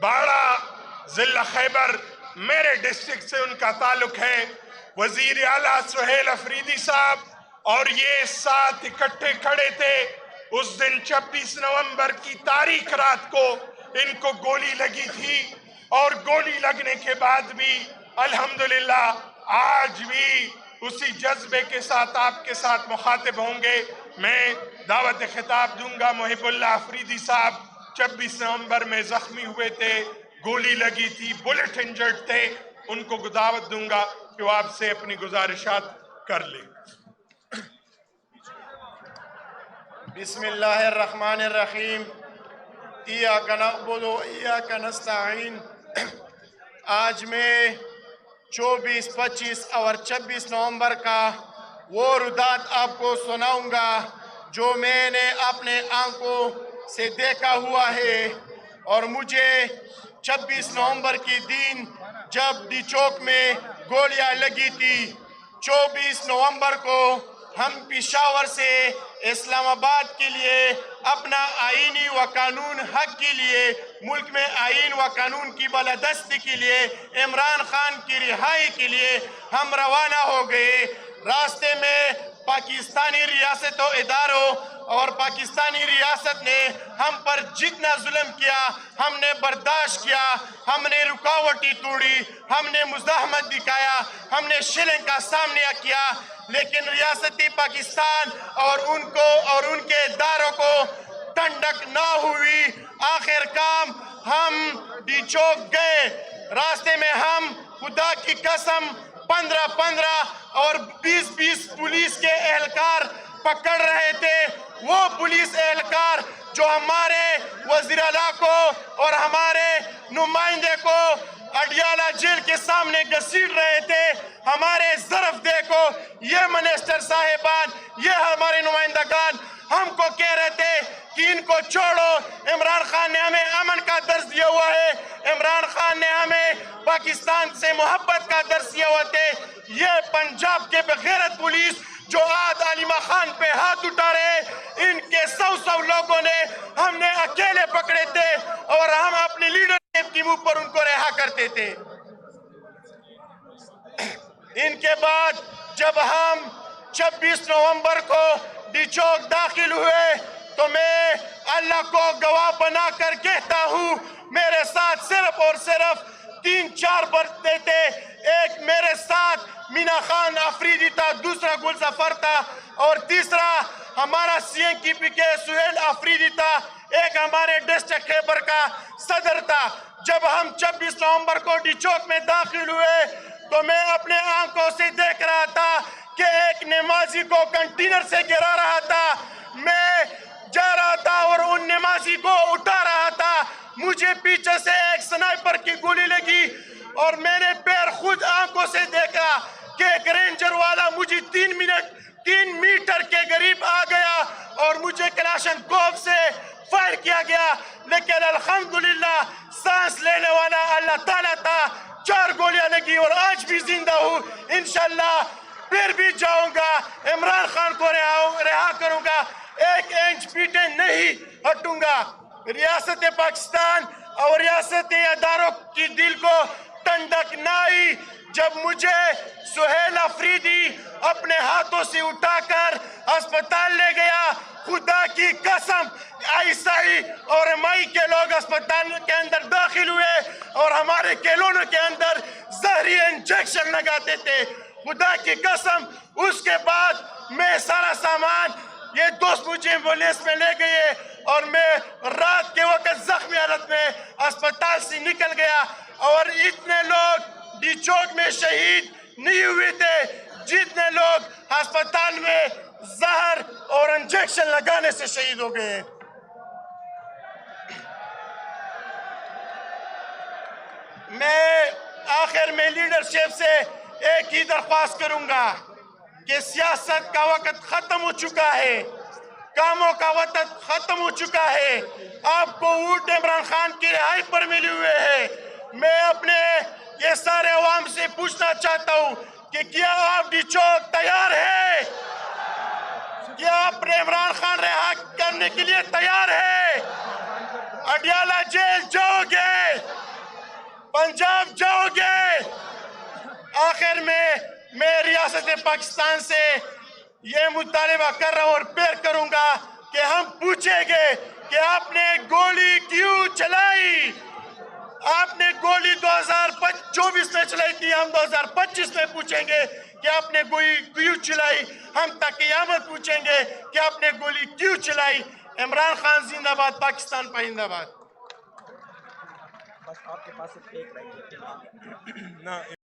باڑہ ضلع خیبر میرے ڈسٹرکٹ سے ان کا تعلق ہے۔ وزیر اعلیٰ سہیل افریدی صاحب اور یہ ساتھ اکٹھے کھڑے تھے اس دن 26 نومبر کی تاریخ رات کو ان کو گولی لگی تھی، اور گولی لگنے کے بعد بھی الحمدللہ آج بھی اسی جذبے کے ساتھ آپ کے ساتھ مخاطب ہوں گے۔ میں دعوت خطاب دوں گا محب اللہ افریدی صاحب 26 نومبر میں زخمی ہوئے تھے، گولی لگی تھی، بلٹ انجرڈ تھے، ان کو دعوت دوں گا کہ وہ آپ سے اپنی گزارشات کر لیں۔ بسم اللہ الرحمن الرحیم۔ ایاک نعبد و ایاک نستعین۔ آج میں 24، 25 اور 26 نومبر کا وہ ردات آپ کو سناؤں گا جو میں نے اپنے آنکھوں سے دیکھا ہوا ہے، اور مجھے 26 نومبر کی دن جب ڈی چوک میں گولیاں لگی تھی، 24 نومبر کو ہم پشاور سے اسلام آباد کے لیے اپنا آئینی و قانون حق کے لیے، ملک میں آئین و قانون کی بالادستی کے لیے، عمران خان کی رہائی کے لیے ہم روانہ ہو گئے۔ راستے میں پاکستانی ریاست و اداروں اور پاکستانی ریاست نے ہم پر جتنا ظلم کیا ہم نے برداشت کیا، ہم نے رکاوٹیں توڑی، ہم نے مزاحمت دکھایا، ہم نے شیلنگ کا سامنا کیا، لیکن ریاستی پاکستان اور ان کے اداروں کو ٹھنڈک نہ ہوئی۔ آخر کام ہم ڈی چوک گئے، راستے میں ہم خدا کی قسم 15 اور 20 پولیس کے اہلکار پکڑ رہے تھے۔ وہ پولیس اہلکار جو ہمارے وزیر اعلیٰ کو اور ہمارے نمائندے کو اڈیالہ جیل کے سامنے گھسیٹ رہے تھے۔ ہمارے ظرف دیکھو، یہ منسٹر صاحبان، یہ ہمارے نمائندگان ہم کو کہہ رہے تھے کہ ان کو چھوڑو، عمران خان نے ہمیں امن کا درس دیا ہوا ہے، عمران خان نے ہمیں پاکستان سے محبت کا درس دیا ہوا تھے۔ یہ پنجاب کے بغیرت پولیس جو آج علیمہ خان پہ ہاتھ اٹھا رہے، ان کے 100 لوگوں نے ہم نے اکیلے پکڑے تھے، اور ہم اپنی لیڈرشپ کی منہ پر ان کو رہا کرتے تھے۔ ان کے بعد جب ہم 26 نومبر کو ڈی چوک داخل ہوئے تو میں اللہ کو گواہ بنا کر کہتا ہوں، میرے ساتھ صرف اور صرف 3-4 بندے تھے۔ ایک میرے ساتھ مینا خان افریدی تھا، دوسرا گل ظفر تھا، اور تیسرا ہمارا CNKP کے سہیل افریدی تھا، ایک ہمارے ڈسٹرکٹ خیبر کا صدر تھا۔ جب ہم 26 نومبر کو ڈی چوک میں داخل ہوئے تو میں اپنے آنکھوں سے دیکھ رہا تھا کہ ایک نمازی کو کنٹینر سے گرا رہا تھا۔ میں جا رہا تھا اور ان نمازی کو اٹھا رہا تھا، مجھے پیچھے سے ایک سنائپر کی گولی لگی، اور میں نے پیر خود آنکھوں سے دیکھا کہ ایک رینجر والا مجھے 3 میٹر کے قریب آ گیا اور مجھے کلاشن کوف سے فائر کیا گیا، لیکن الحمدللہ سانس لینے والا اللہ تعالیٰ تھا۔ 4 گولیاں لگی اور آج بھی زندہ ہوں، انشاءاللہ پھر بھی جاؤں گا، عمران خان کو رہا کروں گا، 1 انچ پیٹے نہیں ہٹوں گا۔ ریاست پاکستان اور ریاستی اداروں کی دل کو ٹھنڈک نہ آئی جب مجھے سہیل افریدی اپنے ہاتھوں سے اٹھا کر اسپتال لے گیا۔ خدا کی قسم عیسائی اور مائی کے لوگ اسپتال کے اندر داخل ہوئے اور ہمارے کیلونوں کے اندر زہری انجیکشن لگاتے تھے۔ خدا کی قسم اس کے بعد میں سارا سامان، یہ دوست مجھے ایمبولینس میں لے گئے اور میں رات کے وقت زخمی حالت میں اسپتال سے نکل گیا، اور اتنے لوگ ڈی چوک میں شہید نہیں ہوئے تھے جتنے لوگ ہسپتال میں زہر اور انجیکشن لگانے سے شہید ہو گئے۔ میں آخر میں لیڈرشپ سے ایک ہی درخواست کروں گا کہ سیاست کا وقت ختم ہو چکا ہے، کاموں کا وقت ختم ہو چکا ہے، آپ کو ووٹ عمران خان کی رہائی پر ملے ہوئے ہیں۔ میں اپنے یہ سارے عوام سے پوچھنا چاہتا ہوں کہ کیا آپ ڈی چوک تیار ہیں؟ کیا آپ عمران خان رہا کرنے کے لیے تیار ہیں؟ اڈیالہ جیل جاؤ گے؟ پنجاب جاؤ گے؟ آخر میں ریاست پاکستان سے یہ مطالبہ کر رہا ہوں اور پھر کروں گا کہ ہم پوچھیں گے کہ آپ نے گولی کیوں چلائی؟ آپ نے گولی 2024 میں چلائی تھی، ہم 2025 میں پوچھیں گے کہ آپ نے گولی کیوں چلائی، ہم تا قیامت پوچھیں گے کہ آپ نے گولی کیوں چلائی۔ عمران خان زندہ باد، پاکستان پائندہ آباد۔